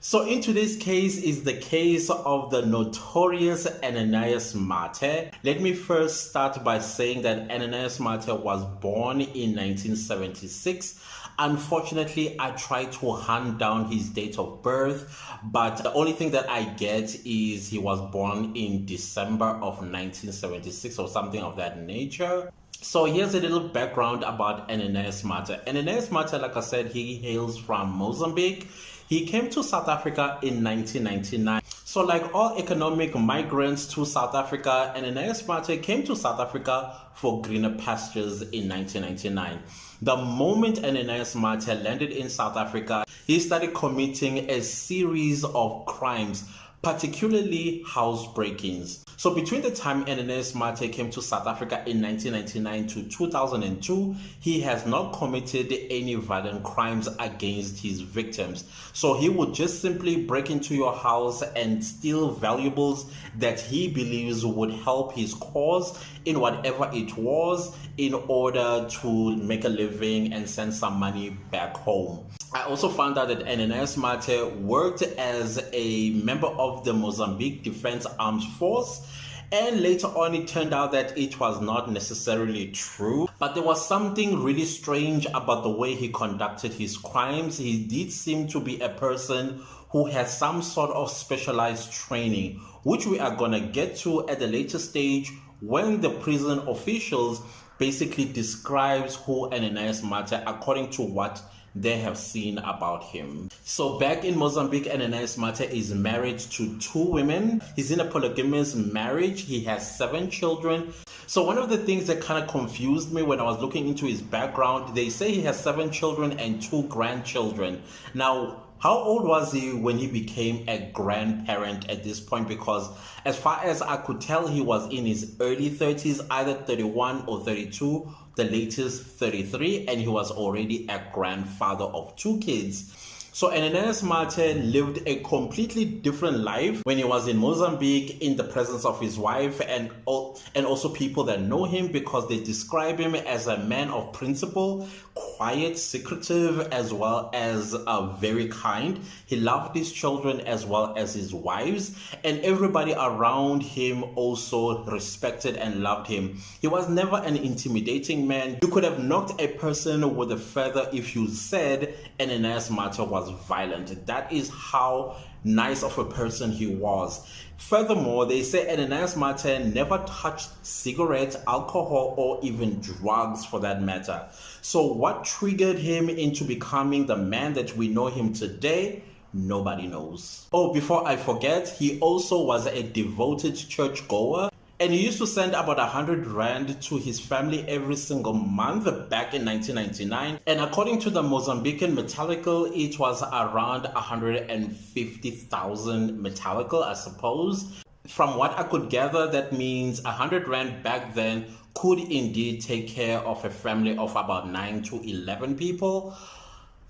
So in today's case is the case of the notorious Ananias Mate. Let me first start by saying that Ananias Mate was born in 1976. Unfortunately, I tried to hunt down his date of birth, but the only thing that I get is he was born in December of 1976 or something of that nature. So here's a little background about Ananias Mate. Ananias Mate, like I said, he hails from Mozambique. He came to South Africa in 1999. So like all economic migrants to South Africa, Ananias Mate came to South Africa for greener pastures in 1999. The moment Ananias Mate landed in South Africa, he started committing a series of crimes, particularly house break-ins. So between the time Ananias Mate came to South Africa in 1999 to 2002, he has not committed any violent crimes against his victims. So he would just simply break into your house and steal valuables that he believes would help his cause in whatever it was, in order to make a living and send some money back home. I also found out that Ananias Mate worked as a member of the Mozambique Defense Armed Force, and later on it turned out that it was not necessarily true, but there was something really strange about the way he conducted his crimes. He did seem to be a person who has some sort of specialized training, which we are going to get to at a later stage when the prison officials basically describes who Ananias Mate according to what they have seen about him. So back in Mozambique, Ananias Mate is married to 2 women. He's in a polygamous marriage. He has 7 children. So one of the things that kind of confused me when I was looking into his background, they say he has 7 children and 2 grandchildren. Now, how old was he when he became a grandparent at this point? Because as far as I could tell, he was in his early 30s, either 31 or 32, the latest 33, and he was already a grandfather of 2 kids. So Ananias Mate lived a completely different life when he was in Mozambique in the presence of his wife and also people that know him, because they describe him as a man of principle, quiet, secretive, as well as very kind. He loved his children as well as his wives, and everybody around him also respected and loved him. He was never an intimidating man. You could have knocked a person with a feather if you said Ananias Mate was violent. That is how nice of a person he was. Furthermore, they say Ananias Mate never touched cigarettes, alcohol, or even drugs for that matter. So what triggered him into becoming the man that we know him today? Nobody knows. Oh, before I forget, he also was a devoted churchgoer. And he used to send about 100 rand to his family every single month back in 1999. And according to the Mozambican Metallical, it was around 150,000 Metallical, I suppose. From what I could gather, that means 100 rand back then could indeed take care of a family of about 9 to 11 people.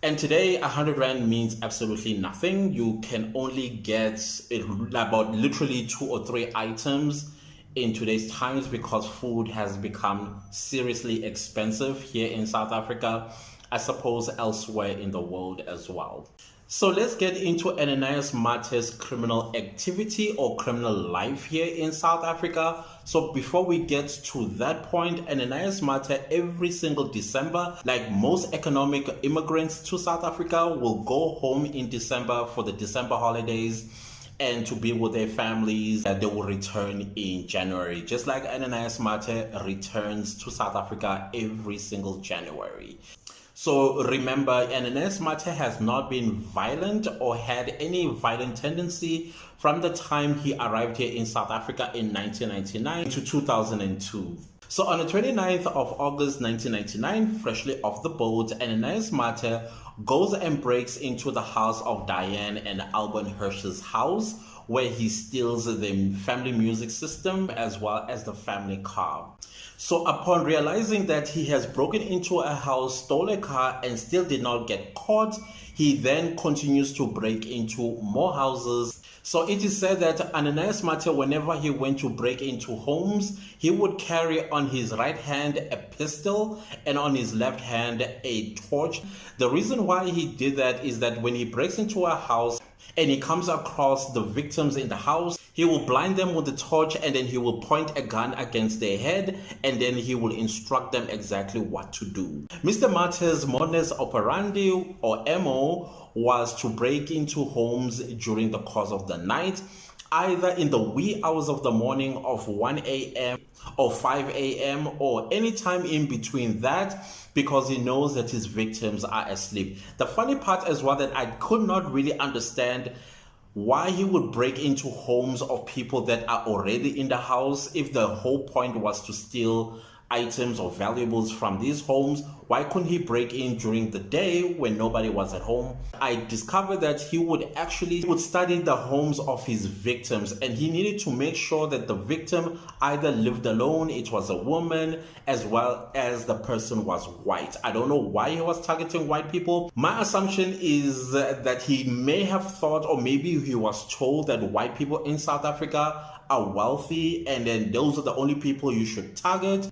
And today, 100 rand means absolutely nothing. You can only get about literally 2 or 3 items in today's times, because food has become seriously expensive here in South Africa, I suppose elsewhere in the world as well. So let's get into Ananias Mate's criminal activity or criminal life here in South Africa. So before we get to that point, Ananias Mate every single December, like most economic immigrants to South Africa, will go home in December for the December holidays and to be with their families. They will return in January, just like Ananias Mate returns to South Africa every single January. So remember, Ananias Mate has not been violent or had any violent tendency from the time he arrived here in South Africa in 1999 to 2002. So on the 29th of August 1999, freshly off the boat, Ananias Mate goes and breaks into the house of Diane and Alban Hirsch's house, where he steals the family music system as well as the family car. So upon realizing that he has broken into a house, stole a car, and still did not get caught, he then continues to break into more houses. So it is said that Ananias Mate, whenever he went to break into homes, he would carry on his right hand a pistol and on his left hand a torch. The reason why he did that is that when he breaks into a house, and he comes across the victims in the house. He will blind them with the torch, and then he will point a gun against their head, and then he will instruct them exactly what to do. Mr. Mate's modus operandi, or MO, was to break into homes during the course of the night, either in the wee hours of the morning of 1 a.m. or 5 a.m. or any time in between that, because he knows that his victims are asleep. The funny part as well, that I could not really understand why he would break into homes of people that are already in the house. If the whole point was to steal items or valuables from these homes, why couldn't he break in during the day when nobody was at home? I discovered that he would study the homes of his victims, and he needed to make sure that the victim either lived alone, it was a woman, as well as the person was white. I don't know why he was targeting white people. My assumption is that he may have thought, or maybe he was told, that white people in South Africa are wealthy, and then those are the only people you should target.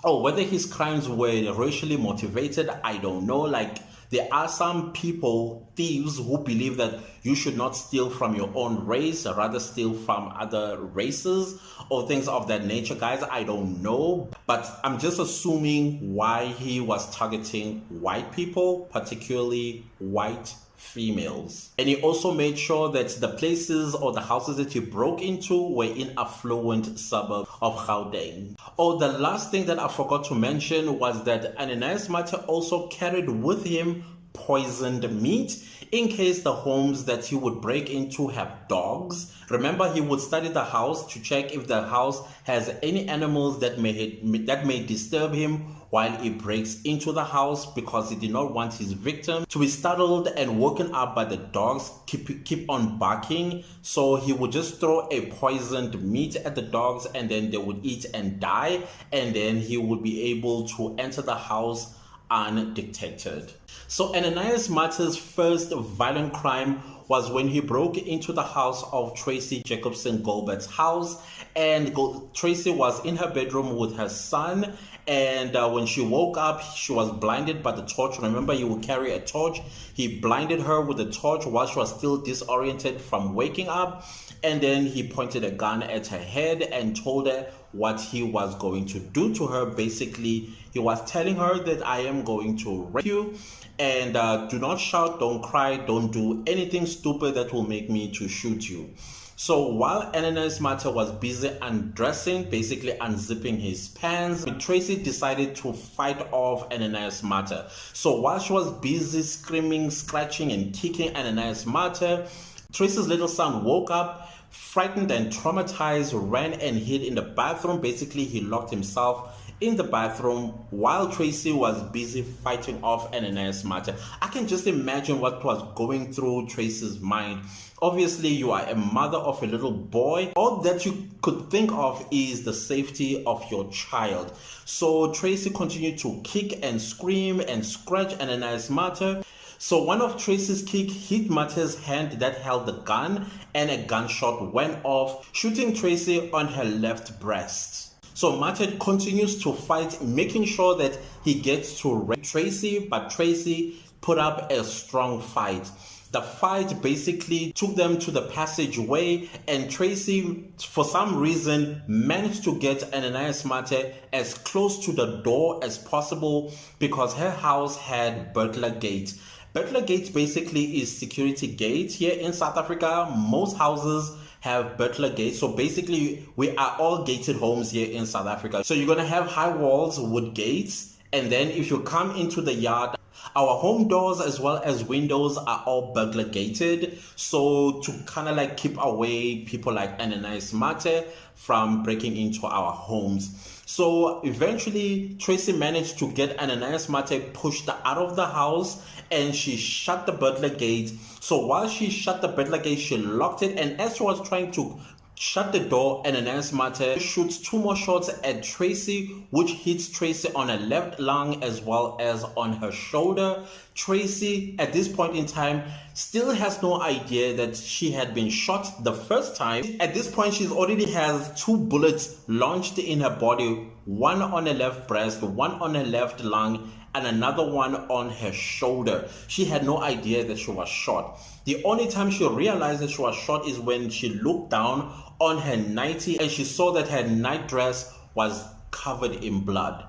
Or whether his crimes were racially motivated, I don't know. Like, there are some people, thieves, who believe that you should not steal from your own race, or rather steal from other races or things of that nature. Guys, I don't know, but I'm just assuming why he was targeting white people, particularly white females. And he also made sure that the places or the houses that he broke into were in affluent suburb of Gauteng. Oh, the last thing that I forgot to mention was that Ananias Mate also carried with him poisoned meat in case the homes that he would break into have dogs. Remember, he would study the house to check if the house has any animals that may disturb him while he breaks into the house, because he did not want his victim to be startled and woken up by the dogs keep on barking. So he would just throw a poisoned meat at the dogs, and then they would eat and die, and then he would be able to enter the house undetected. So Ananias Mate's first violent crime was when he broke into the house of Tracy Jacobson Gilbert's house, and Tracy was in her bedroom with her son, and when she woke up, she was blinded by the torch. Remember, he would carry a torch. He blinded her with the torch while she was still disoriented from waking up, and then he pointed a gun at her head and told her what he was going to do to her. Basically, he was telling her that I am going to rape you, and do not shout, don't cry, don't do anything stupid that will make me to shoot you. So while Ananias Mate was busy undressing, basically unzipping his pants, Tracy decided to fight off Ananias Mate. So while she was busy screaming, scratching, and kicking Ananias Mate, Tracy's little son woke up, frightened and traumatized, ran and hid in the bathroom. Basically, he locked himself in the bathroom while Tracy was busy fighting off Ananias Mate. I can just imagine what was going through Tracy's mind. Obviously, you are a mother of a little boy. All that you could think of is the safety of your child. So Tracy continued to kick and scream and scratch Ananias Mate. So one of Tracy's kick hit Mate's hand that held the gun, and a gunshot went off, shooting Tracy on her left breast. So Mate continues to fight, making sure that he gets to rape Tracy, but Tracy put up a strong fight. The fight basically took them to the passageway, and Tracy, for some reason, managed to get Ananias Mate as close to the door as possible because her house had burglar gate. Burglar gate basically is security gate here in South Africa. Most houses have burglar gates. So basically, we are all gated homes here in South Africa. So you're going to have high walls with gates, and then if you come into the yard, our home doors as well as windows are all burglar gated, so to kind of like keep away people like Ananias Mate from breaking into our homes. So eventually Tracy managed to get Ananias Mate pushed out of the house, and she shut the burglar gate. So while she shut the burglar gate, she locked it, and as she was trying to shut the door, Ananias Mate shoots 2 more shots at Tracy, which hits Tracy on her left lung as well as on her shoulder. Tracy, at this point in time, still has no idea that she had been shot the first time. At this point, she already has 2 bullets launched in her body, one on her left breast, one on her left lung, and another one on her shoulder. She had no idea that she was shot. The only time she realized that she was shot is when she looked down on her nightie and she saw that her nightdress was covered in blood.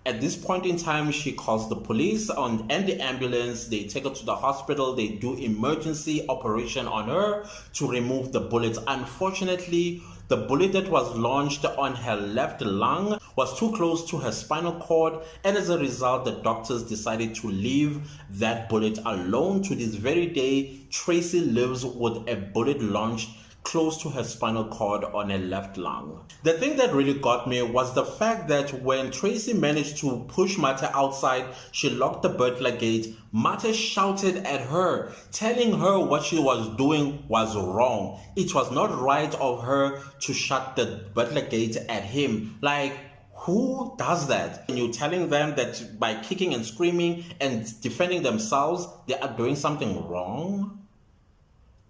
At this point in time, she calls the police and the ambulance. They take her to the hospital. They do emergency operation on her to remove the bullets. Unfortunately, the bullet that was launched on her left lung was too close to her spinal cord, and as a result, the doctors decided to leave that bullet alone. To this very day, Tracy lives with a bullet launched close to her spinal cord on her left lung. The thing that really got me was the fact that when Tracy managed to push Mate outside, she locked the burglar gate. Mate shouted at her, telling her what she was doing was wrong. It was not right of her to shut the burglar gate at him. Like, who does that? And you're telling them that by kicking and screaming and defending themselves, they are doing something wrong?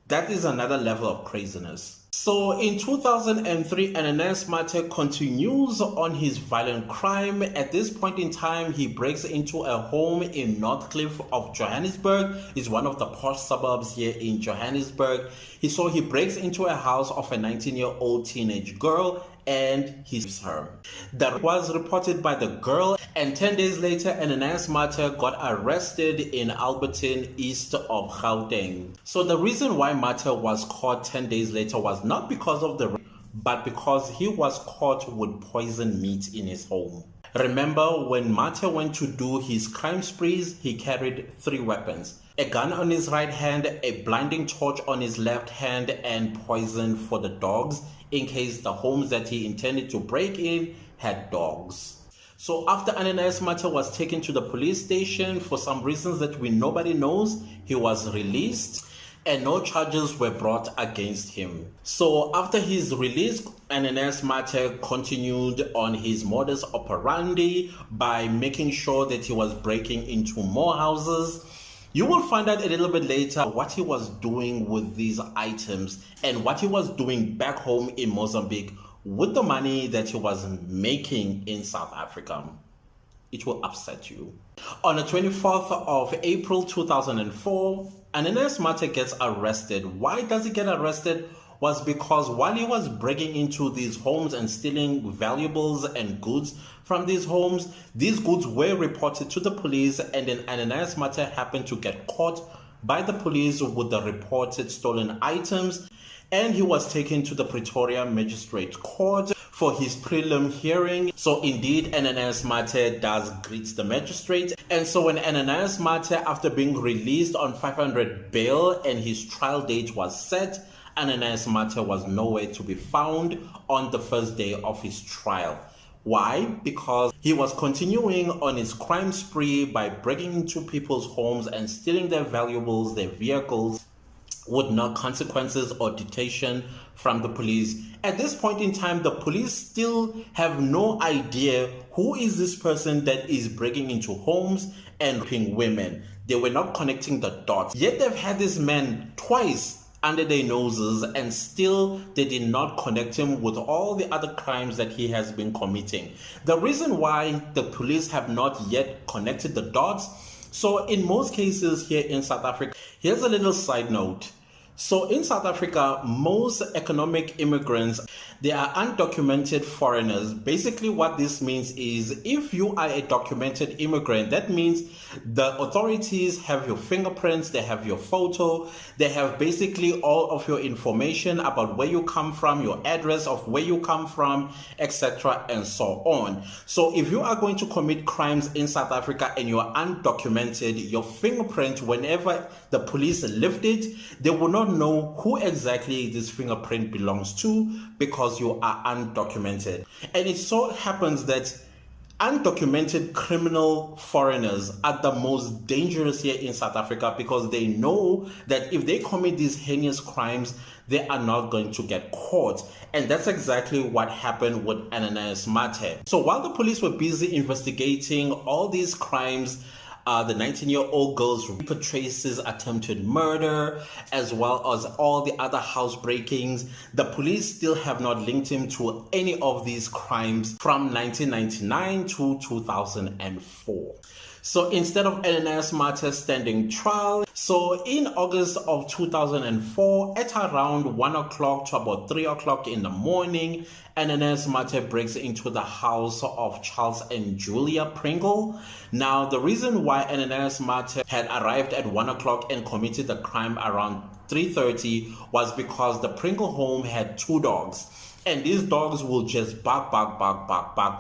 That is another level of craziness. So in 2003, Ananias Mate continues on his violent crime. At this point in time, he breaks into a home in Northcliffe of Johannesburg. It's one of the posh suburbs here in Johannesburg. He breaks into a house of a 19-year-old teenage girl and he sees her. That was reported by the girl, and 10 days later, Ananias Mate got arrested in Alberton, east of Gauteng. So the reason why Mate was caught 10 days later was not because of the rape, but because he was caught with poisoned meat in his home. Remember, when Mate went to do his crime sprees, he carried 3 weapons. A gun on his right hand, a blinding torch on his left hand, and poison for the dogs in case the homes that he intended to break in had dogs. So after Ananias Mate was taken to the police station for some reasons that nobody knows, he was released and no charges were brought against him. So after his release, Ananias Mate continued on his modus operandi by making sure that he was breaking into more houses. You will find out a little bit later what he was doing with these items and what he was doing back home in Mozambique with the money that he was making in South Africa. It will upset you. On the 24th of April 2004, Ananias Mate gets arrested. Why does he get arrested? Was because while he was breaking into these homes and stealing valuables and goods from these homes, these goods were reported to the police, and then Ananias Mate happened to get caught by the police with the reported stolen items, and he was taken to the Pretoria Magistrate Court for his prelim hearing. So indeed, Ananias Mate does greet the magistrate. And so when Ananias Mate, after being released on 500 bail and his trial date was set, Ananias Mate was nowhere to be found on the first day of his trial. Why? Because he was continuing on his crime spree by breaking into people's homes and stealing their valuables, their vehicles, with no consequences or detention from the police. At this point in time, the police still have no idea who is this person that is breaking into homes and raping women. They were not connecting the dots. Yet they've had this man twice under their noses, and still they did not connect him with all the other crimes that he has been committing. The reason why the police have not yet connected the dots, so in most cases here in South Africa, here's a little side note. So in South Africa, most economic immigrants, they are undocumented foreigners. Basically what this means is if you are a documented immigrant, that means the authorities have your fingerprints, they have your photo, they have basically all of your information about where you come from, your address of where you come from, etc. and so on. So if you are going to commit crimes in South Africa and you are undocumented, your fingerprint, whenever the police lift it, they will not know who exactly this fingerprint belongs to because you are undocumented. And it so happens that undocumented criminal foreigners are the most dangerous here in South Africa because they know that if they commit these heinous crimes, they are not going to get caught. And that's exactly what happened with Ananias Mate. So while the police were busy investigating all these crimes, the 19-year-old girl's rape, Tracy's attempted murder, as well as all the other house breakings, the police still have not linked him to any of these crimes from 1999 to 2004. So instead of Ananias Mate standing trial, so in August of 2004, at around 1 o'clock to about 3 o'clock in the morning, Ananias Mate breaks into the house of Charles and Julia Pringle. Now, the reason why Ananias Mate had arrived at 1 o'clock and committed the crime around 3:30 was because the Pringle home had two dogs. And these dogs will just bark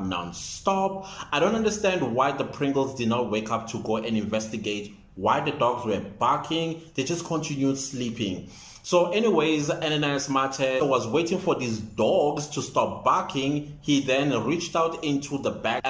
non-stop. I don't understand why the Pringles did not wake up to go and investigate why the dogs were barking. They just continued sleeping. So anyways, Ananias Mate was waiting for these dogs to stop barking. He then reached out into the back.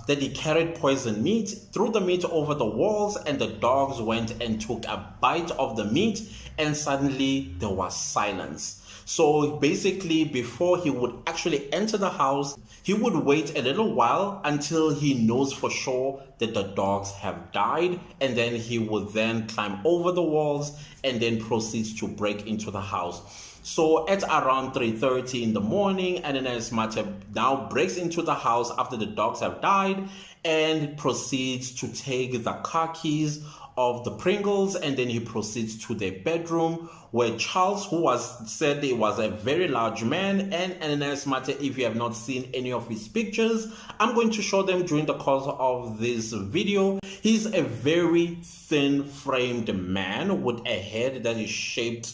Then he carried poisoned meat, threw the meat over the walls, and the dogs went and took a bite of the meat, and suddenly there was silence. So basically, before he would actually enter the house, he would wait a little while until he knows for sure that the dogs have died, and then he would then climb over the walls and then proceeds to break into the house. So at around 3:30 in the morning, Ananias Mate now breaks into the house after the dogs have died and proceeds to take the car keys of the Pringles, and then he proceeds to their bedroom where Charles, who said he was a very large man, and Ananias Mate, if you have not seen any of his pictures, I'm going to show them during the course of this video. He's a very thin framed man with a head that is shaped,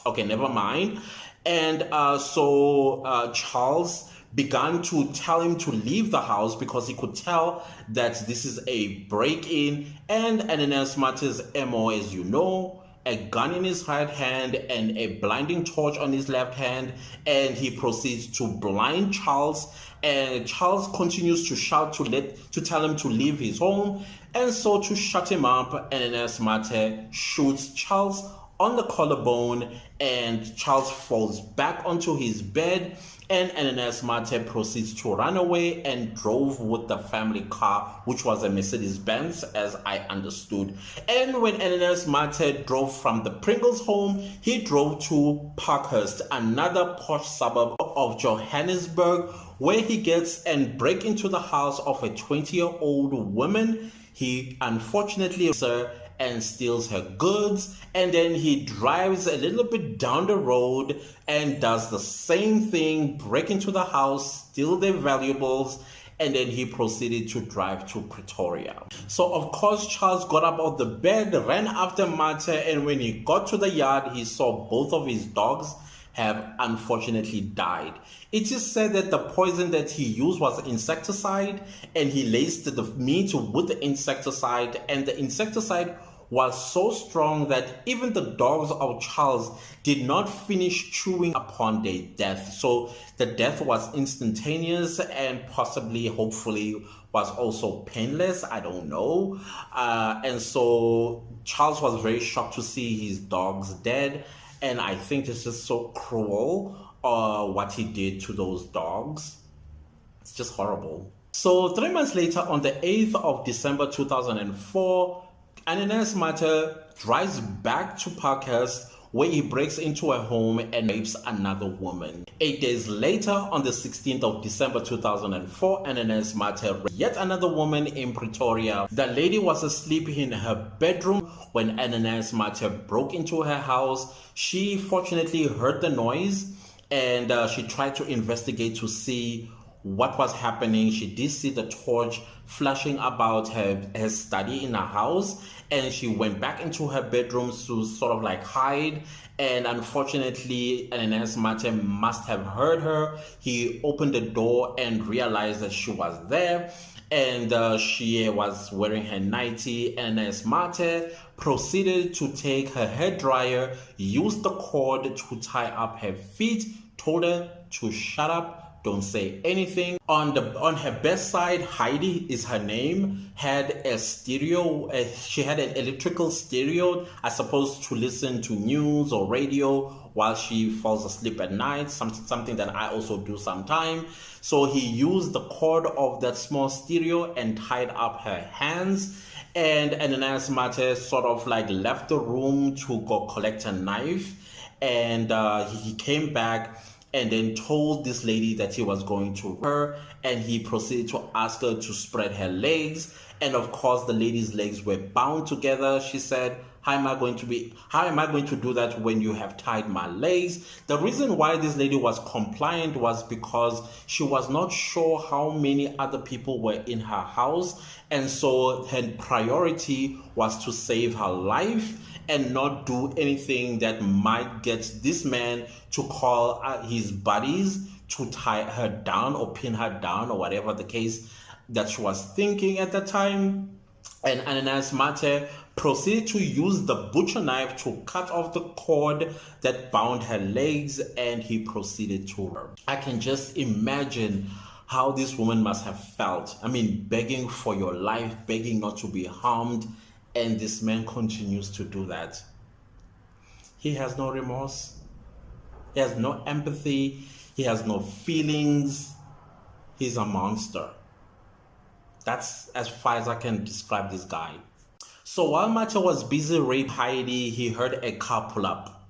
okay, never mind. And Charles began to tell him to leave the house because he could tell that this is a break-in. And Ananias Mate's MO, as you know, a gun in his right hand and a blinding torch on his left hand, and he proceeds to blind Charles, and Charles continues to shout to tell him to leave his home. And so to shut him up, Ananias Mate shoots Charles on the collarbone, and Charles falls back onto his bed, and Ananias Mate proceeds to run away and drove with the family car, which was a Mercedes-Benz, as I understood. And when Ananias Mate drove from the Pringles home, he drove to Parkhurst, another posh suburb of Johannesburg, where he gets and break into the house of a 20-year-old woman. He unfortunately and steals her goods, and then he drives a little bit down the road and does the same thing, break into the house, steal their valuables, and then he proceeded to drive to Pretoria. So of course Charles got up out of the bed, ran after Mate, and when he got to the yard, he saw both of his dogs have unfortunately died. It is said that the poison that he used was insecticide, and he laced the meat with the insecticide, and the insecticide was so strong that even the dogs of Charles did not finish chewing upon their death. So the death was instantaneous and possibly, hopefully, was also painless. I don't know. And so Charles was very shocked to see his dogs dead. And I think it's just so cruel what he did to those dogs. It's just horrible. So 3 months later, on the 8th of December 2004, Ananias Mate drives back to Parkhurst, where he breaks into a home and rapes another woman. 8 days later, on the 16th of December 2004, Ananias Mate raped yet another woman in Pretoria. The lady was asleep in her bedroom when Ananias Mate broke into her house. She fortunately heard the noise, and she tried to investigate to see what was happening. She did see the torch flashing about her study in her house, and she went back into her bedroom to sort of like hide. And unfortunately, Ananias Mate must have heard her. He opened the door and realized that she was there, and she was wearing her nightie. Ananias Mate proceeded to take her hairdryer, used the cord to tie up her feet, told her to shut up, don't say anything. On her bedside, Heidi is her name, had a stereo. She had an electrical stereo, I suppose, to listen to news or radio while she falls asleep at night, something that I also do sometimes. So he used the cord of that small stereo and tied up her hands. And Ananias Mate sort of like left the room to go collect a knife, and he came back and then told this lady that he was going to her, and he proceeded to ask her to spread her legs. And of course, the lady's legs were bound together. She said, how am I going to do that when you have tied my legs? The reason why this lady was compliant was because she was not sure how many other people were in her house. And so her priority was to save her life and not do anything that might get this man to call his buddies to tie her down or pin her down or whatever the case that she was thinking at the time. And Ananias Mate proceeded to use the butcher knife to cut off the cord that bound her legs, and he proceeded to her. I can just imagine how this woman must have felt. I mean, begging for your life, begging not to be harmed, and this man continues to do that. He has no remorse. He has no empathy. He has no feelings. He's a monster. That's as far as I can describe this guy. So while Mate was busy raping Heidi, he heard a car pull up.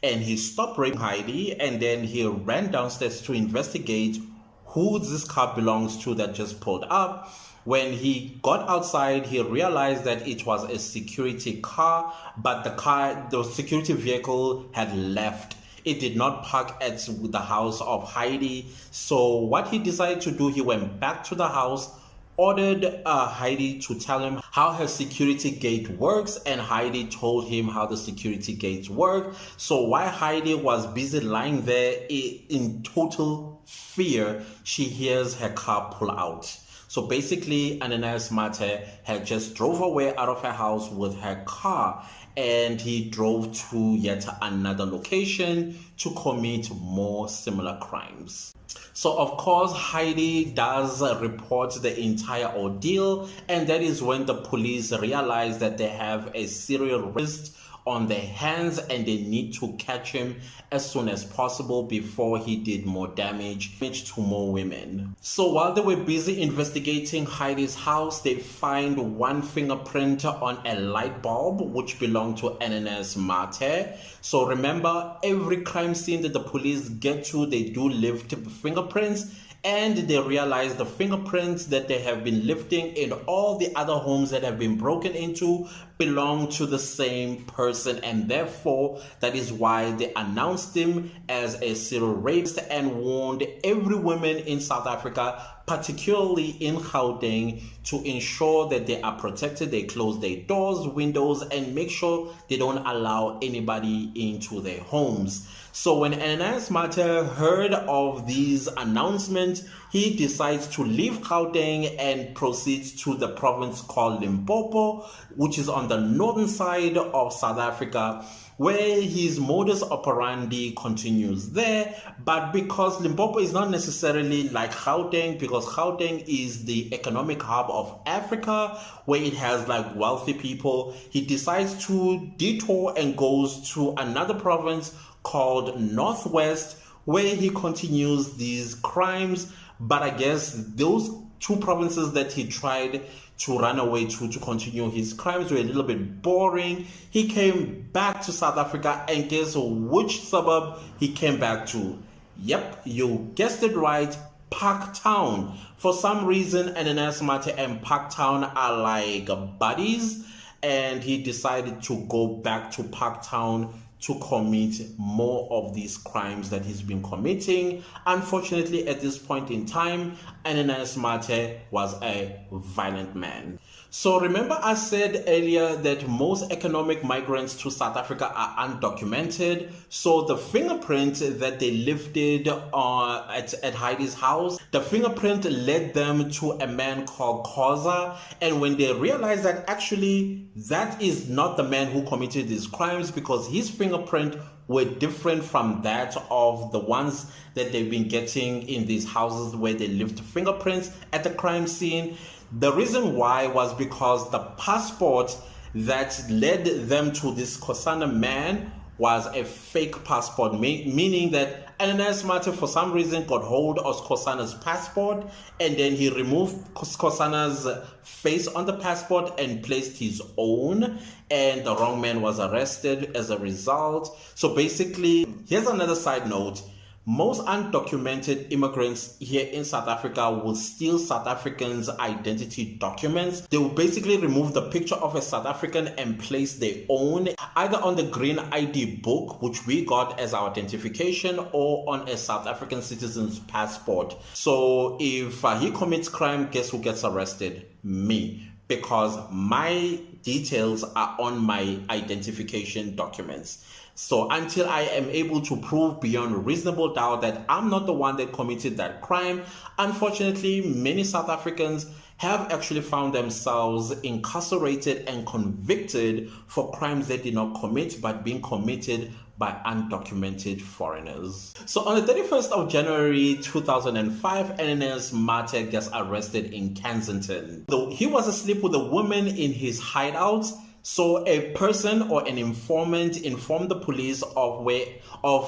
And he stopped raping Heidi, and then he ran downstairs to investigate who this car belongs to that just pulled up. When he got outside, he realized that it was a security car, but the security vehicle had left. It did not park at the house of Heidi. So what he decided to do, he went back to the house, ordered Heidi to tell him how her security gate works, and Heidi told him how the security gates work. So while Heidi was busy lying there in total fear, she hears her car pull out. So basically, Ananias Mate had just drove away out of her house with her car, and he drove to yet another location to commit more similar crimes. So of course, Heidi does report the entire ordeal, and that is when the police realize that they have a serial rapist on their hands and they need to catch him as soon as possible before he did more damage to more women. So while they were busy investigating Heidi's house, they find one fingerprint on a light bulb which belonged to Ananias Mate. So remember, every crime scene that the police get to, they do lift fingerprints, and they realize the fingerprints that they have been lifting in all the other homes that have been broken into belong to the same person, and therefore that is why they announced him as a serial rapist and warned every woman in South Africa, particularly in Gauteng, to ensure that they are protected. They close their doors, windows, and make sure they don't allow anybody into their homes. So when Ananias Mate heard of these announcements, he decides to leave Gauteng and proceeds to the province called Limpopo, which is on the northern side of South Africa, where his modus operandi continues there. But because Limpopo is not necessarily like Gauteng, because Gauteng is the economic hub of Africa, where it has like wealthy people, he decides to detour and goes to another province called Northwest, where he continues these crimes. But I guess those two provinces that he tried to run away to continue his crimes were a little bit boring. He came back to South Africa, and guess which suburb he came back to? Yep, you guessed it right, Parktown. For some reason, Ananias Mate and Parktown are like buddies, and he decided to go back to Parktown to commit more of these crimes that he's been committing. Unfortunately, at this point in time, Ananias Mate was a violent man. So remember I said earlier that most economic migrants to South Africa are undocumented. So the fingerprint that they lifted at Heidi's house, the fingerprint led them to a man called Khoza. And when they realized that actually that is not the man who committed these crimes, because his fingerprint were different from that of the ones that they've been getting in these houses where they lift fingerprints at the crime scene. The reason why was because the passport that led them to this Khosana man was a fake passport, meaning that Ananias Mate for some reason got hold of Khosana's passport, and then he removed Khosana's face on the passport and placed his own, and the wrong man was arrested as a result. So basically, here's another side note. Most undocumented immigrants here in South Africa will steal South Africans' identity documents. They will basically remove the picture of a South African and place their own, either on the green ID book, which we got as our identification, or on a South African citizen's passport. So if he commits crime, guess who gets arrested? Me. Because my details are on my identification documents. So until I am able to prove beyond a reasonable doubt that I'm not the one that committed that crime, unfortunately, many South Africans have actually found themselves incarcerated and convicted for crimes they did not commit, but being committed by undocumented foreigners. So on the 31st of January 2005, Ananias Mate gets arrested in Kensington. Though he was asleep with a woman in his hideout, so a person or an informant informed the police of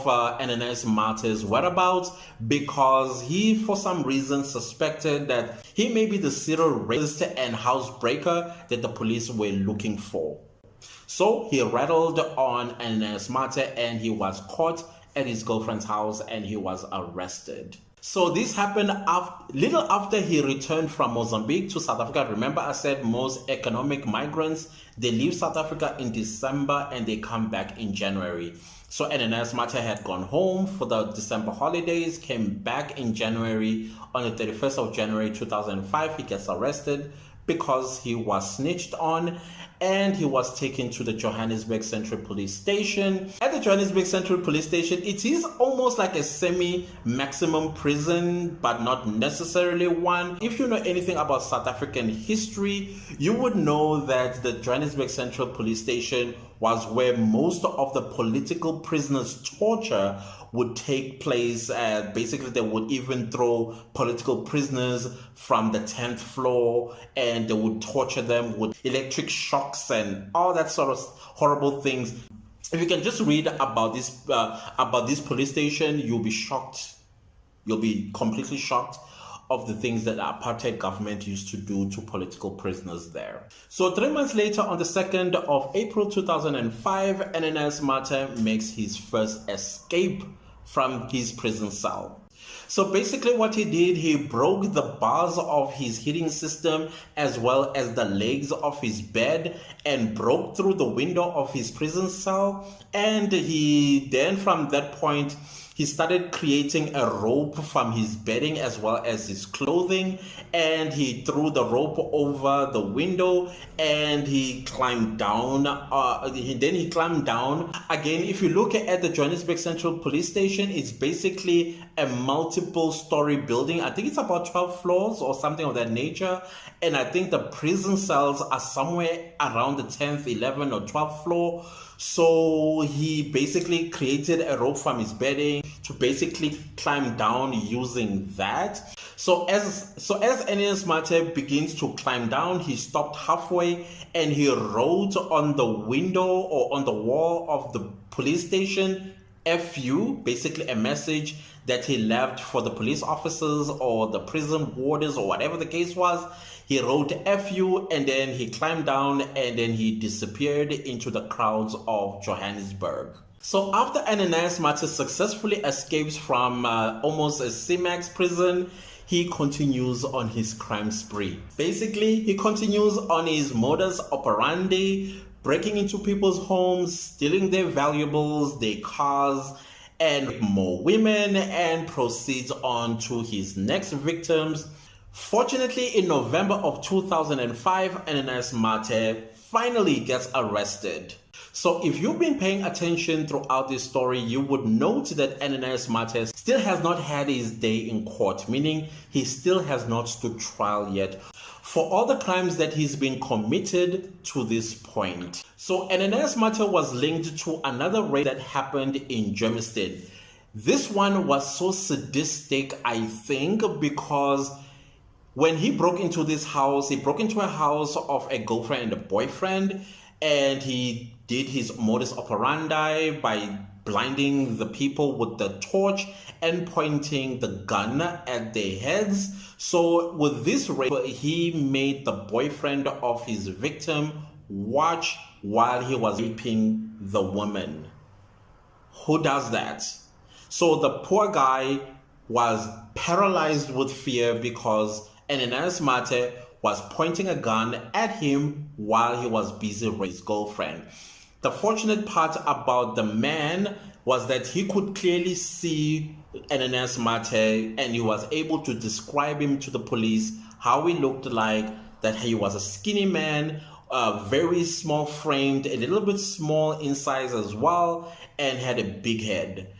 Ananias Mate's whereabouts, because he, for some reason, suspected that he may be the serial rapist and housebreaker that the police were looking for. So he rattled on Ananias Mate and he was caught at his girlfriend's house and he was arrested. So this happened little after he returned from Mozambique to South Africa. Remember, I said most economic migrants, they leave South Africa in December and they come back in January. So Ananias Mate had gone home for the December holidays, came back in January. On the 31st of January 2005, he gets arrested because he was snitched on, and he was taken to the Johannesburg Central Police Station. At the Johannesburg Central Police Station, it is almost like a semi-maximum prison, but not necessarily one. If you know anything about South African history, you would know that the Johannesburg Central Police Station was where most of the political prisoners' torture would take place. Basically, they would even throw political prisoners from the 10th floor and they would torture them with electric shocks and all that sort of horrible things. If you can just read about this police station, you'll be shocked. You'll be completely shocked of the things that the apartheid government used to do to political prisoners there. So 3 months later, on the 2nd of April 2005, Ananias Mate makes his first escape from his prison cell. So basically what he did, he broke the bars of his heating system as well as the legs of his bed and broke through the window of his prison cell. And he then, from that point, he started creating a rope from his bedding as well as his clothing, and he threw the rope over the window and he climbed down. Then he climbed down. Again, if you look at the Johannesburg Central Police Station, it's basically a multiple story building. I think it's about 12 floors or something of that nature. And I think the prison cells are somewhere around the 10th, 11th or 12th floor. So he basically created a rope from his bedding to basically climb down using that. So as Ananias Mate begins to climb down, he stopped halfway and he wrote on the window or on the wall of the police station, FU, basically a message that he left for the police officers or the prison warders or whatever the case was. He wrote FU and then he climbed down and then he disappeared into the crowds of Johannesburg. So after Ananias Mate successfully escapes from almost a C-Max prison, he continues on his crime spree. Basically, he continues on his modus operandi, breaking into people's homes, stealing their valuables, their cars, and more women, and proceeds on to his next victims. Fortunately, in November of 2005, Ananias Mate finally gets arrested. So if you've been paying attention throughout this story, you would note that Ananias Mate still has not had his day in court, meaning he still has not stood trial yet for all the crimes that he's been committed to this point. So Ananias Mate was linked to another rape that happened in Germiston. This one was so sadistic, I think, because when he broke into this house, he broke into a house of a girlfriend and a boyfriend, and he did his modus operandi by blinding the people with the torch and pointing the gun at their heads. So with this rape, he made the boyfriend of his victim watch while he was raping the woman. Who does that? So the poor guy was paralyzed with fear because Ananias Mate was pointing a gun at him while he was busy with his girlfriend. The fortunate part about the man was that he could clearly see Ananias Mate, and he was able to describe him to the police, how he looked like, that he was a skinny man, very small framed, a little bit small in size as well, and had a big head.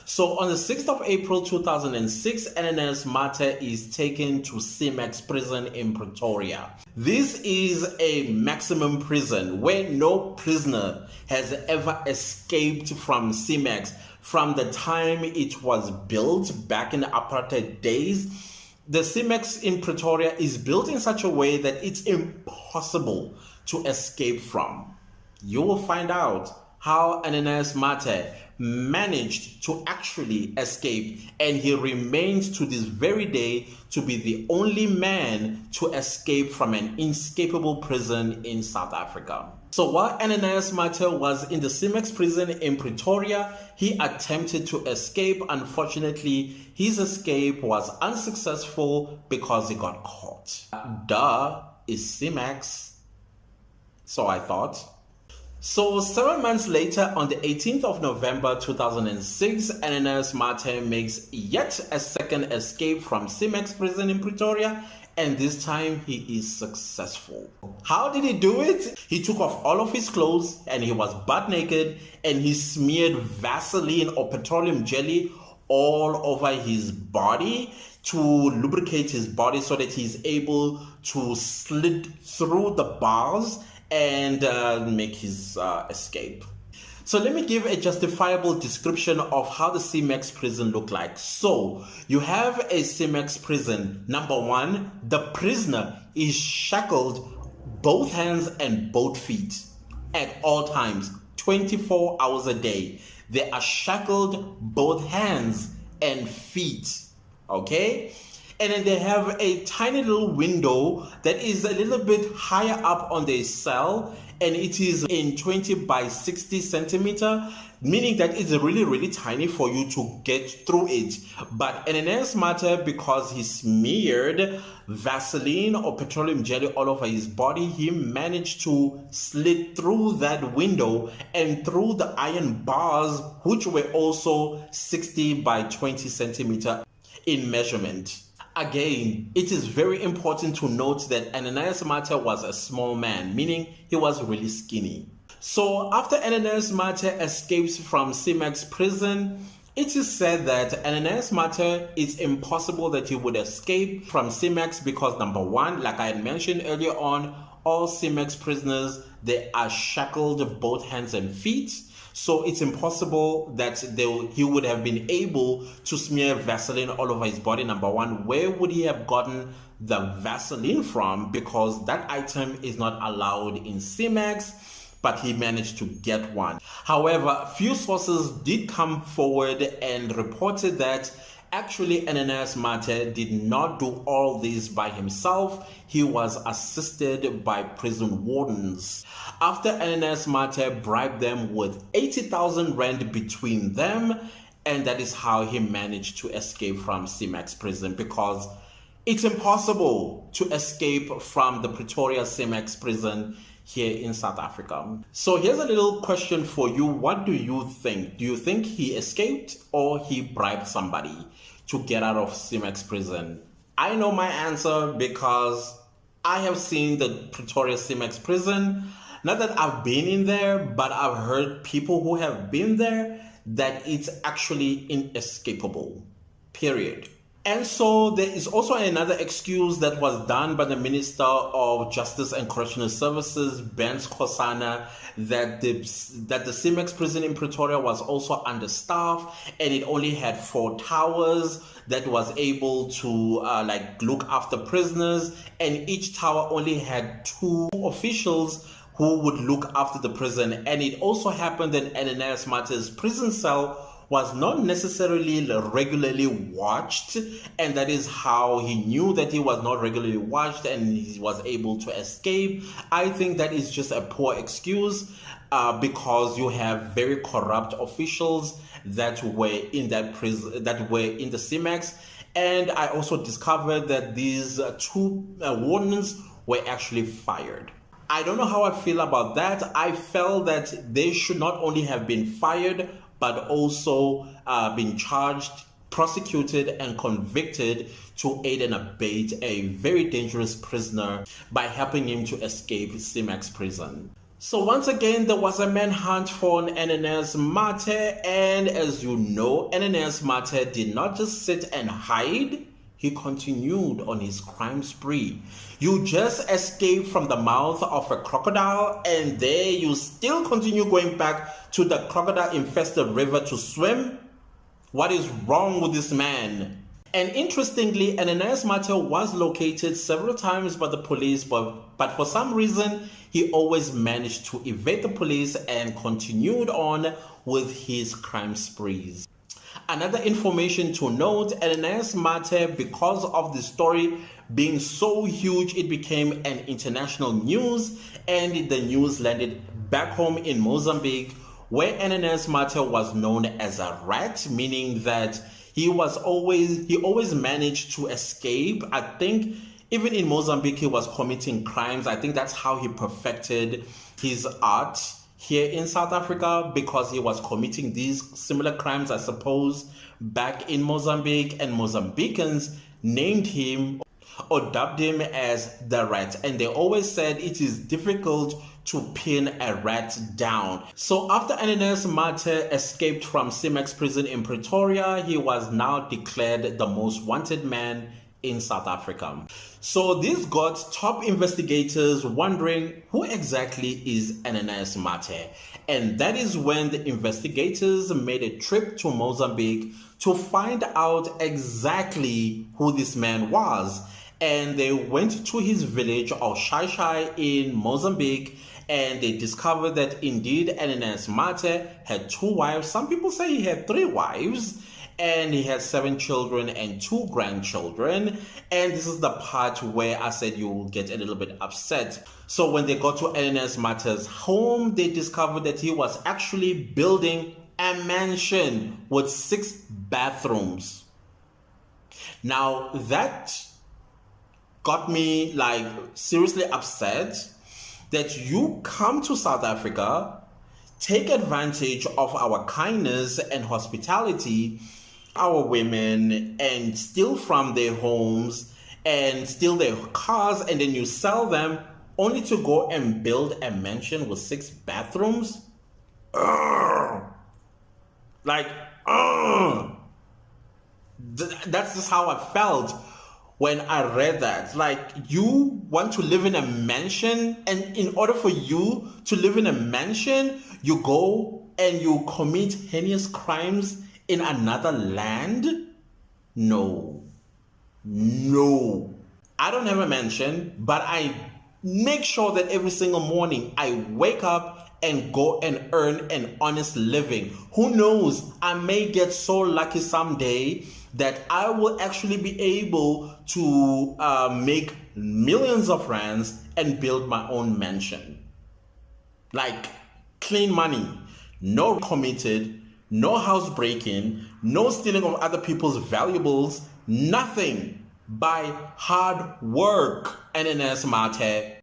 So on the 6th of April 2006, Ananias Mate is taken to CMAX prison in Pretoria. This is a maximum prison where no prisoner has ever escaped from CMAX. From the time it was built back in the apartheid days, the CMAX in Pretoria is built in such a way that it's impossible to escape from. You will find out how Ananias Mate managed to actually escape, and he remains to this very day to be the only man to escape from an inescapable prison in South Africa. So while Ananias Mate was in the CMAX prison in Pretoria, he attempted to escape. Unfortunately, his escape was unsuccessful because he got caught. Duh, is CMAX. So I thought. So 7 months later, on the 18th of November 2006, Ananias Mate makes yet a second escape from CMAX prison in Pretoria, and this time he is successful. How did he do it? He took off all of his clothes and he was butt naked, and he smeared Vaseline or petroleum jelly all over his body to lubricate his body so that he's able to slid through the bars and make his escape. So let me give a justifiable description of how the CMAX prison looked like. So you have a CMAX prison. Number one, the prisoner is shackled both hands and both feet at all times, 24 hours a day. They are shackled both hands and feet, okay? And then they have a tiny little window that is a little bit higher up on their cell, and it is in 20 by 60 centimeter, meaning that it's really, really tiny for you to get through it. But Ananias Mate, because he smeared Vaseline or petroleum jelly all over his body, he managed to slid through that window and through the iron bars, which were also 60 by 20 centimeter in measurement. Again, it is very important to note that Ananias Mate was a small man, meaning he was really skinny. So after Ananias Mate escapes from CMAX prison, it is said that Ananias Mate, it's impossible that he would escape from CMAX because number one, like I had mentioned earlier on, all CMAX prisoners, they are shackled both hands and feet. So it's impossible that he would have been able to smear Vaseline all over his body. Number one, where would he have gotten the Vaseline from? Because that item is not allowed in CMAX, but he managed to get one. However, few sources did come forward and reported that actually Ananias Mate did not do all this by himself. He was assisted by prison wardens. After Ananias Mate bribed them with 80,000 rand between them, and that is how he managed to escape from CMAX prison, because it's impossible to escape from the Pretoria CMAX prison here in South Africa. So here's a little question for you. What do you think? Do you think he escaped or he bribed somebody to get out of CMAX prison? I know my answer because I have seen the Pretoria CMAX prison. Not that I've been in there, but I've heard people who have been there that it's actually inescapable, period. And so there is also another excuse that was done by the Minister of Justice and Correctional Services, Ben Skosana, that the CMAX prison in Pretoria was also understaffed and it only had 4 towers that was able to look after prisoners, and each tower only had 2 officials who would look after the prison. And it also happened that Ananias Mate's prison cell was not necessarily regularly watched, and that is how he knew that he was not regularly watched and he was able to escape. I think that is just a poor excuse because you have very corrupt officials that were in that prison, that were in the CMAX. And I also discovered that these two wardens were actually fired. I don't know how I feel about that. I felt that they should not only have been fired, but also been charged, prosecuted, and convicted to aid and abet a very dangerous prisoner by helping him to escape CMAX prison. So once again, there was a manhunt for Ananias Mate, and as you know, Ananias Mate did not just sit and hide. He continued on his crime spree. You just escaped from the mouth of a crocodile, and there you still continue going back to the crocodile-infested river to swim? What is wrong with this man? And interestingly, Ananias Mate was located several times by the police, but for some reason, he always managed to evade the police and continued on with his crime sprees. Another information to note, Ananias Mate, because of the story being so huge, it became an international news, and the news landed back home in Mozambique, where Ananias Mate was known as a rat, meaning that he always managed to escape. I think even in Mozambique, he was committing crimes. I think that's how he perfected his art here in South Africa, because he was committing these similar crimes, I suppose, back in Mozambique, and Mozambicans named him or dubbed him as the rat. And they always said it is difficult to pin a rat down. So after Ananias Mate escaped from CMAX prison in Pretoria, he was now declared the most wanted man in South Africa. So this got top investigators wondering, who exactly is Ananias Mate? And that is when the investigators made a trip to Mozambique to find out exactly who this man was. And they went to his village of Shai Shai in Mozambique, and they discovered that indeed Ananias Mate had 2 wives. Some people say he had 3 wives, and he had 7 children and 2 grandchildren. And this is the part where I said you will get a little bit upset. So when they got to Ananias Mate's home, they discovered that he was actually building a mansion with 6 bathrooms. Now that got me like seriously upset, that you come to South Africa, take advantage of our kindness and hospitality, our women, and steal from their homes and steal their cars, and then you sell them only to go and build a mansion with 6 bathrooms. That's just how I felt when I read that. Like, you want to live in a mansion, and in order for you to live in a mansion, you go and you commit heinous crimes in another land? No. I don't have a mansion, but I make sure that every single morning I wake up and go and earn an honest living. Who knows, I may get so lucky someday that I will actually be able to make millions of rands and build my own mansion. Like, clean money, no committed, no house breaking, no stealing of other people's valuables, nothing, by hard work. Ananias Mate.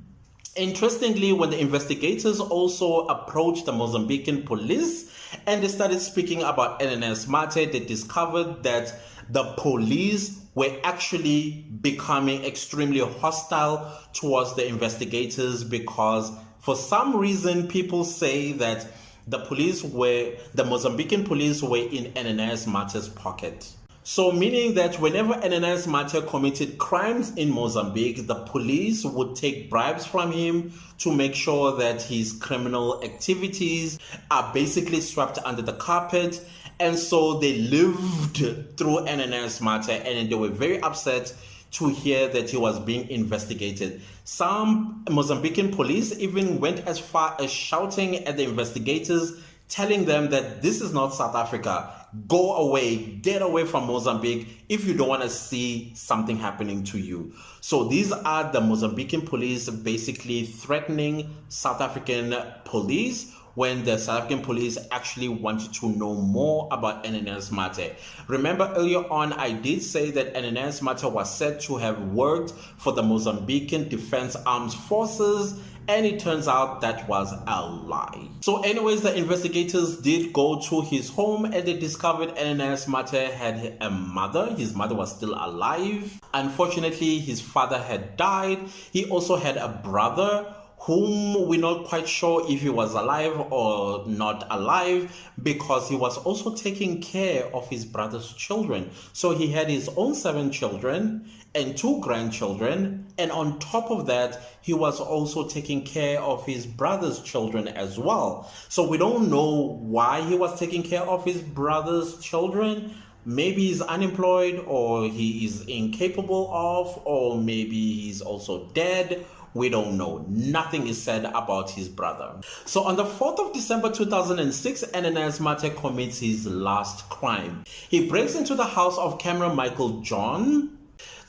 Interestingly, when the investigators also approached the Mozambican police and they started speaking about Ananias Mate, they discovered that the police were actually becoming extremely hostile towards the investigators, because for some reason people say that the Mozambican police were in Ananias Mate's pocket. So meaning that whenever Ananias Mate committed crimes in Mozambique, the police would take bribes from him to make sure that his criminal activities are basically swept under the carpet. And so they lived through Ananias Mate, and they were very upset to hear that he was being investigated. Some Mozambican police even went as far as shouting at the investigators, telling them that this is not South Africa. Go away, get away from Mozambique if you don't want to see something happening to you. So these are the Mozambican police basically threatening South African police when the South African police actually wanted to know more about Ananias Mate. Remember earlier on, I did say that Ananias Mate was said to have worked for the Mozambican Defense Armed Forces, and it turns out that was a lie. So anyways, the investigators did go to his home and they discovered Ananias Mate had a mother. His mother was still alive. Unfortunately, his father had died. He also had a brother whom we're not quite sure if he was alive or not alive, because he was also taking care of his brother's children. So he had his own 7 children and 2 grandchildren, and on top of that, he was also taking care of his brother's children as well. So we don't know why he was taking care of his brother's children. Maybe he's unemployed, or he is incapable of, or maybe he's also dead. We don't know. Nothing is said about his brother. So on the 4th of December 2006, Ananias Mate commits his last crime. He breaks into the house of Cameron Michael John.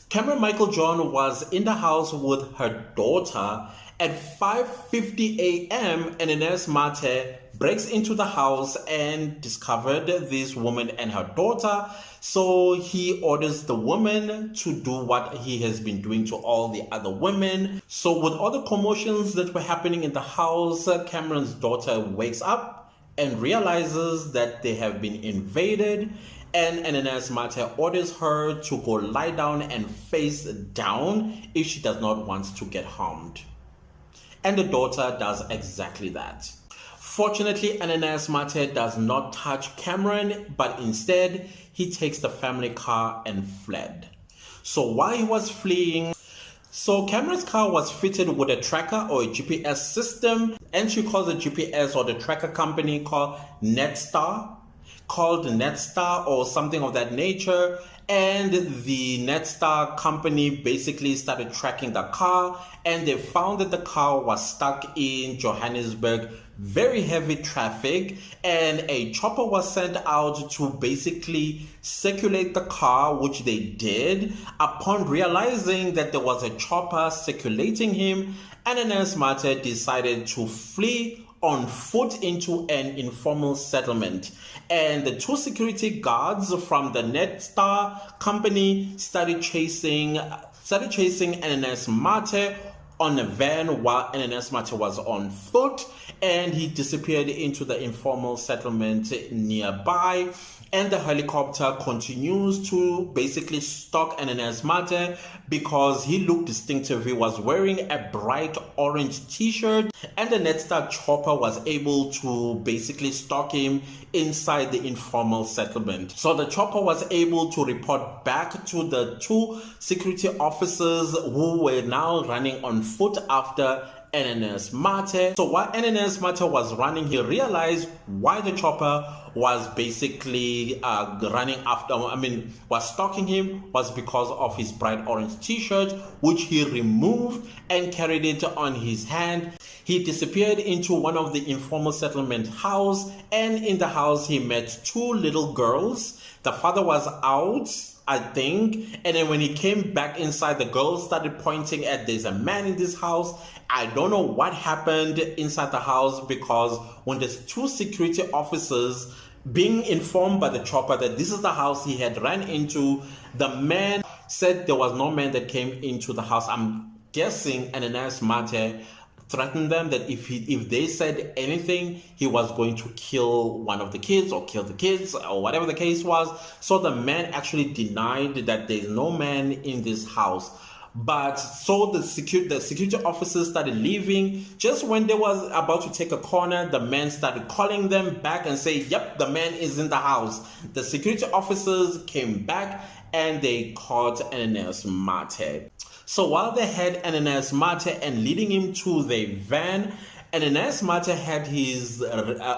Cameron Michael John was in the house with her daughter. At 5:50 a.m., Ananias Mate breaks into the house and discovered this woman and her daughter. So he orders the woman to do what he has been doing to all the other women. So with all the commotions that were happening in the house, Cameron's daughter wakes up and realizes that they have been invaded. And Ananias Mate orders her to go lie down and face down if she does not want to get harmed. And the daughter does exactly that. Fortunately, Ananias Mate does not touch Cameron, but instead he takes the family car and fled. So while he was fleeing, Cameron's car was fitted with a tracker or a GPS system, and she calls the GPS or the tracker company called Netstar or something of that nature. And the Netstar company basically started tracking the car, and they found that the car was stuck in Johannesburg, very heavy traffic, and a chopper was sent out to basically circulate the car, which they did. Upon realizing that there was a chopper circulating him, Ananias Mate decided to flee on foot into an informal settlement, and the 2 security guards from the Netstar company started chasing Ananias Mate on a van while Ananias Mate was on foot, and he disappeared into the informal settlement nearby. And the helicopter continues to basically stalk Ananias Mate because he looked distinctive. He was wearing a bright orange t-shirt, and the Netstar chopper was able to basically stalk him inside the informal settlement. So the chopper was able to report back to the 2 security officers who were now running on foot after Ananias Mate. So while Ananias Mate was running, he realized why the chopper was basically was stalking him was because of his bright orange t-shirt, which he removed and carried it on his hand. He disappeared into one of the informal settlement house, and in the house he met 2 little girls. The father was out, I think, and then when he came back inside, the girls started pointing at, there's a man in this house. I don't know what happened inside the house, because when there's 2 security officers being informed by the chopper that this is the house he had ran into, the man said there was no man that came into the house. I'm guessing Ananias Mate threatened them that if they said anything, he was going to kill one of the kids or kill the kids or whatever the case was. So the man actually denied that there's no man in this house. But so the security officers started leaving. Just when they was about to take a corner, the man started calling them back and say, yep, the man is in the house. The security officers came back and they caught Ananias Mate. So while they had Ananias Mate and leading him to the van, Ananias Mate had his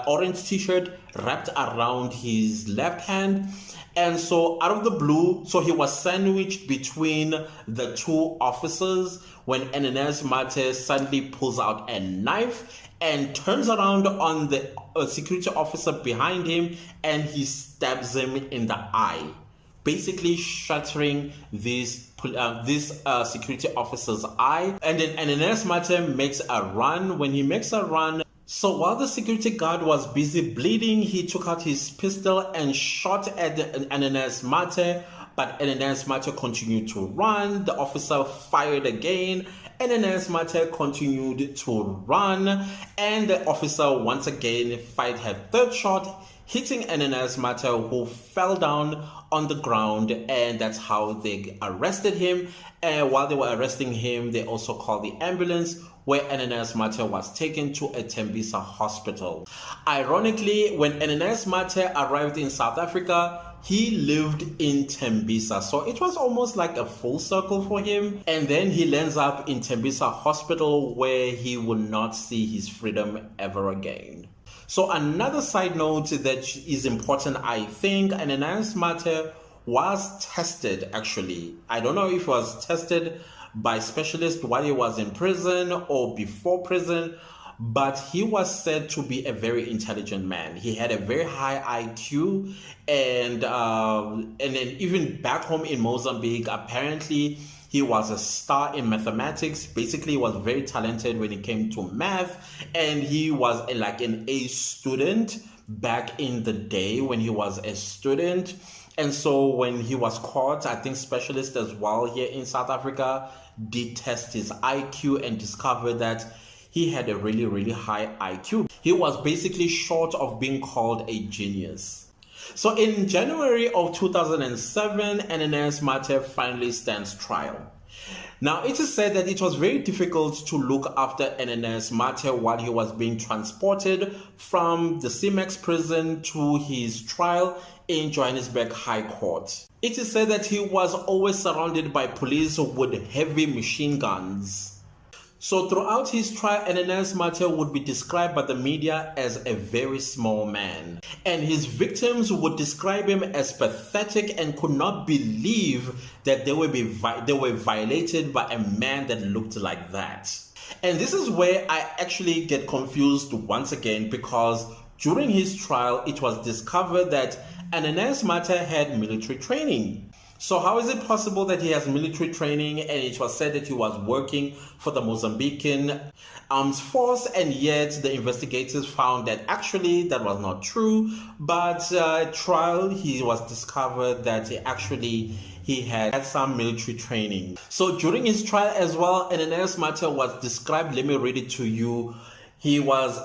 orange t-shirt wrapped around his left hand. And so out of the blue, so he was sandwiched between the two officers when Ananias Mate suddenly pulls out a knife and turns around on the security officer behind him, and he stabs him in the eye, basically shattering this security officer's eye. And then Ananias Mate makes a run. When he makes a run, so while the security guard was busy bleeding, he took out his pistol and shot at Ananias Mate, but Ananias Mate continued to run. The officer fired again. Ananias Mate continued to run, and the officer once again fired her third shot, hitting Ananias Mate, who fell down on the ground, and that's how they arrested him. And while they were arresting him, they also called the ambulance, where Ananias Mate was taken to a Tembisa hospital. Ironically, when Ananias Mate arrived in South Africa, he lived in Tembisa, so it was almost like a full circle for him. And then he lands up in Tembisa hospital, where he will not see his freedom ever again. So another side note that is important, I think, Ananias Mate was tested, actually. I don't know if he was tested by specialists while he was in prison or before prison, but he was said to be a very intelligent man. He had a very high IQ, and then even back home in Mozambique, apparently he was a star in mathematics. Basically, he was very talented when it came to math, and he was like an A student back in the day when he was a student. And so when he was caught, I think specialists as well here in South Africa did test his IQ and discovered that he had a really, really high IQ. He was basically short of being called a genius. So in January of 2007, Ananias Mate finally stands trial. Now, it is said that it was very difficult to look after Ananias Mate while he was being transported from the CMAX prison to his trial in Johannesburg High Court. It is said that he was always surrounded by police with heavy machine guns. So throughout his trial, Ananias Mate would be described by the media as a very small man. And his victims would describe him as pathetic and could not believe that they were violated by a man that looked like that. And this is where I actually get confused once again, because during his trial, it was discovered that Ananias Mate had military training. So how is it possible that he has military training, and it was said that he was working for the Mozambican armed force, and yet the investigators found that actually that was not true. But at trial, he was discovered that he had some military training. So during his trial as well, Ananias Mate was described, let me read it to you. He was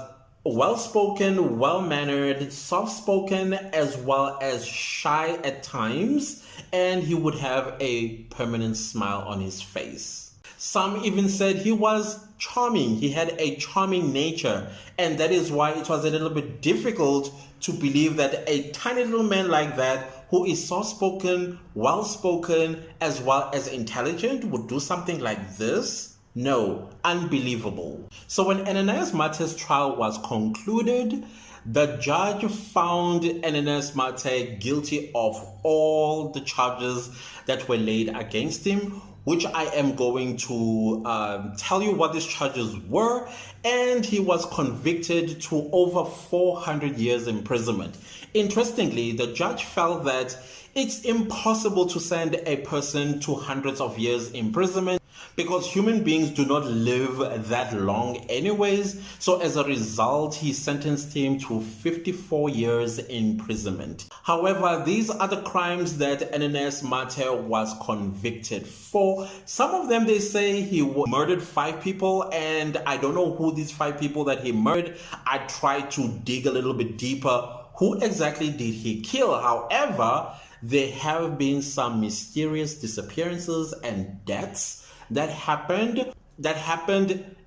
well-spoken, well-mannered, soft-spoken, as well as shy at times, and he would have a permanent smile on his face. Some even said he was charming. He had a charming nature, and that is why it was a little bit difficult to believe that a tiny little man like that, who is soft-spoken, well-spoken, as well as intelligent, would do something like this. No, unbelievable. So when Ananias Mate's trial was concluded, the judge found Ananias Mate guilty of all the charges that were laid against him, which I am going to tell you what these charges were. And he was convicted to over 400 years imprisonment. Interestingly, the judge felt that it's impossible to send a person to hundreds of years imprisonment, because human beings do not live that long anyways. So as a result, he sentenced him to 54 years imprisonment. However, these are the crimes that Ananias Mate was convicted for. Some of them, they say he murdered 5 people, and I don't know who these 5 people that he murdered. I tried to dig a little bit deeper. Who exactly did he kill? However, there have been some mysterious disappearances and deaths that happened,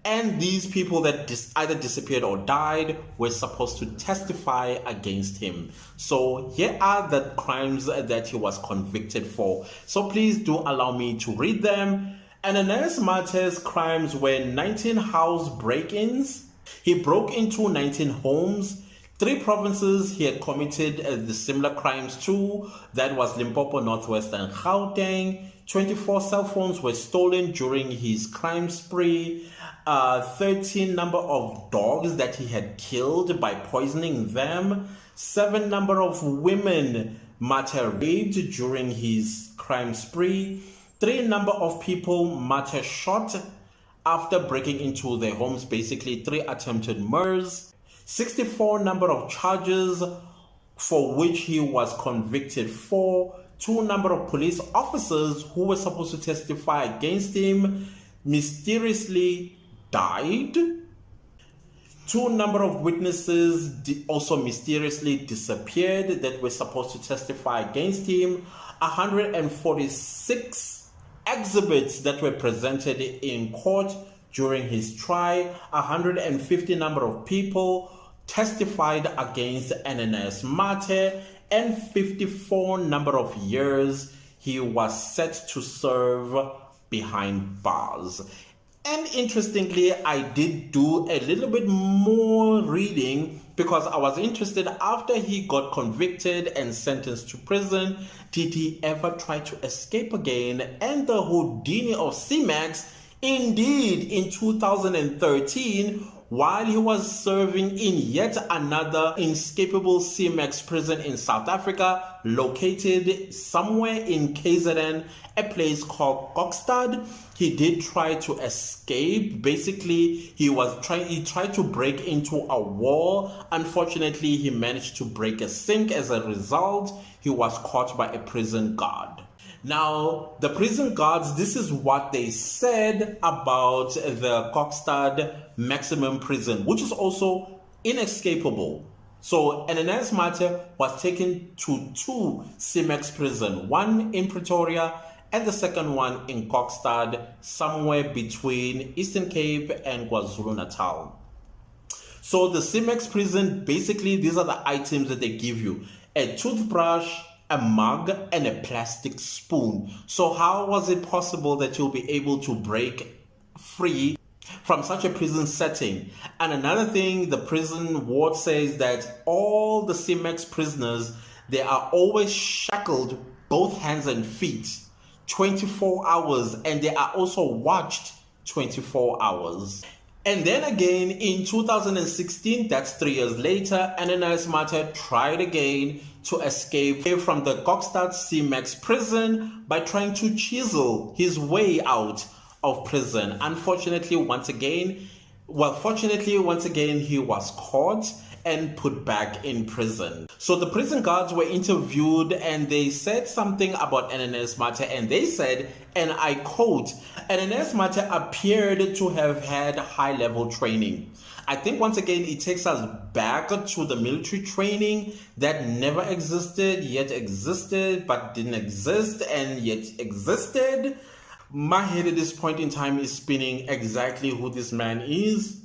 and these people that either disappeared or died were supposed to testify against him. So here are the crimes that he was convicted for. So please do allow me to read them. Ananias Mate's crimes were 19 house break-ins, He broke into 19 homes. 3 provinces he had committed the similar crimes to. That was Limpopo, Northwest, and Gauteng. 24 cell phones were stolen during his crime spree. 13 number of dogs that he had killed by poisoning them. 7 number of women Mate raped during his crime spree. 3 number of people Mate shot after breaking into their homes, basically 3 attempted murders. 64 number of charges for which he was convicted for. 2 number of police officers who were supposed to testify against him mysteriously died. 2 number of witnesses also mysteriously disappeared that were supposed to testify against him. 146 exhibits that were presented in court during his trial. 150 number of people testified against Ananias Mate, and 54 number of years he was set to serve behind bars. And interestingly, I did do a little bit more reading because I was interested after he got convicted and sentenced to prison. Did he ever try to escape again? And the Houdini of CMAX, indeed, in 2013, while he was serving in yet another inescapable CMAX prison in South Africa, located somewhere in KZN, a place called Kokstad, he did try to escape. Basically, he tried to break into a wall. Unfortunately, he managed to break a sink. As a result, he was caught by a prison guard. Now, the prison guards, this is what they said about the Kokstad maximum prison, which is also inescapable. So Ananias Mate was taken to 2 CMAX prison, one in Pretoria and the second one in Kokstad, somewhere between Eastern Cape and KwaZulu-Natal. So the CMAX prison, basically these are the items that they give you: a toothbrush, a mug, and a plastic spoon. So how was it possible that you'll be able to break free from such a prison setting? And another thing, the prison ward says that all the CMAX prisoners, they are always shackled both hands and feet 24 hours, and they are also watched 24 hours. And then again in 2016, that's 3 years later, Ananias Mate tried again to escape from the Kokstad CMAX prison by trying to chisel his way out of prison. Fortunately, once again, he was caught and put back in prison. So the prison guards were interviewed and they said something about Ananias Mate, and they said, and I quote, Ananias Mate appeared to have had high-level training. I think once again it takes us back to the military training that never existed, yet existed, but didn't exist, and yet existed. My head at this point in time is spinning exactly who this man is.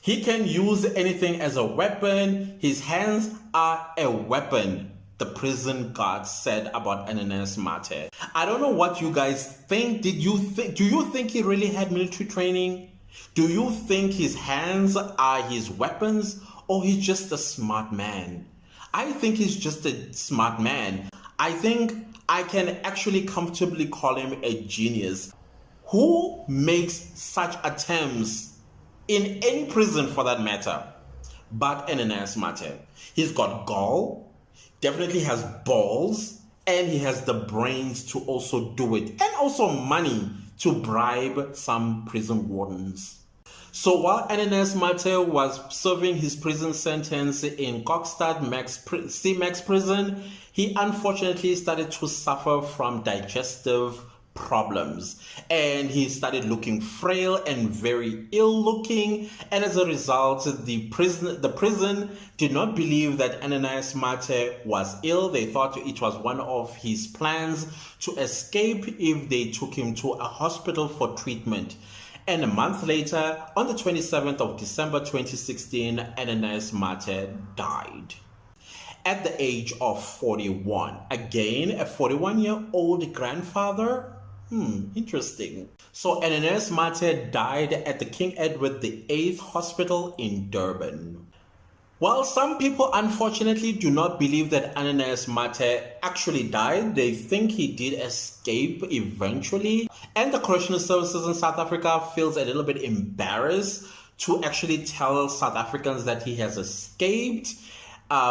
He can use anything as a weapon. His hands are a weapon, the prison guards said about Ananias Mate. I don't know what you guys think. Do you think he really had military training? Do you think his hands are his weapons, or he's just a smart man? I think he's just a smart man. I think I can actually comfortably call him a genius. Who makes such attempts in any prison for that matter but Ananias Mate? He's got gall, definitely has balls, and he has the brains to also do it, and also money to bribe some prison wardens. So while Ananias Mate was serving his prison sentence in Kokstad CMAX prison, he unfortunately started to suffer from digestive problems, and he started looking frail and very ill looking, and as a result the prison did not believe that Ananias Mate was ill. They thought it was one of his plans to escape if they took him to a hospital for treatment. And a month later, on the 27th of December 2016, Ananias Mate died at the age of 41. Again, a 41-year-old grandfather Interesting. So Ananias Mate died at the King Edward VIII Hospital in Durban. Well, some people unfortunately do not believe that Ananias Mate actually died. They think he did escape eventually. And the Correctional Services in South Africa feels a little bit embarrassed to actually tell South Africans that he has escaped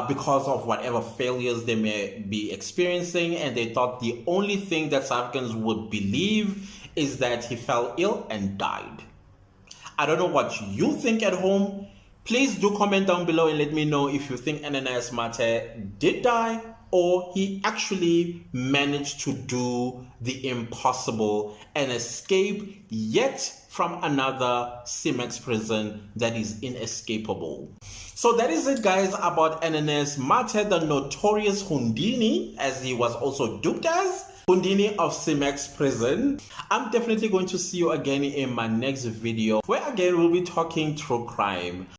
because of whatever failures they may be experiencing. And they thought the only thing that South Africans would believe is that he fell ill and died. I don't know what you think at home. Please do comment down below and let me know if you think Ananias Mate did die or he actually managed to do the impossible and escape yet from another CIMAX prison that is inescapable. So that is it, guys, about Ananias Mate, the notorious Houdini, as he was also dubbed as. Houdini of CIMAX prison. I'm definitely going to see you again in my next video, where again we'll be talking true crime.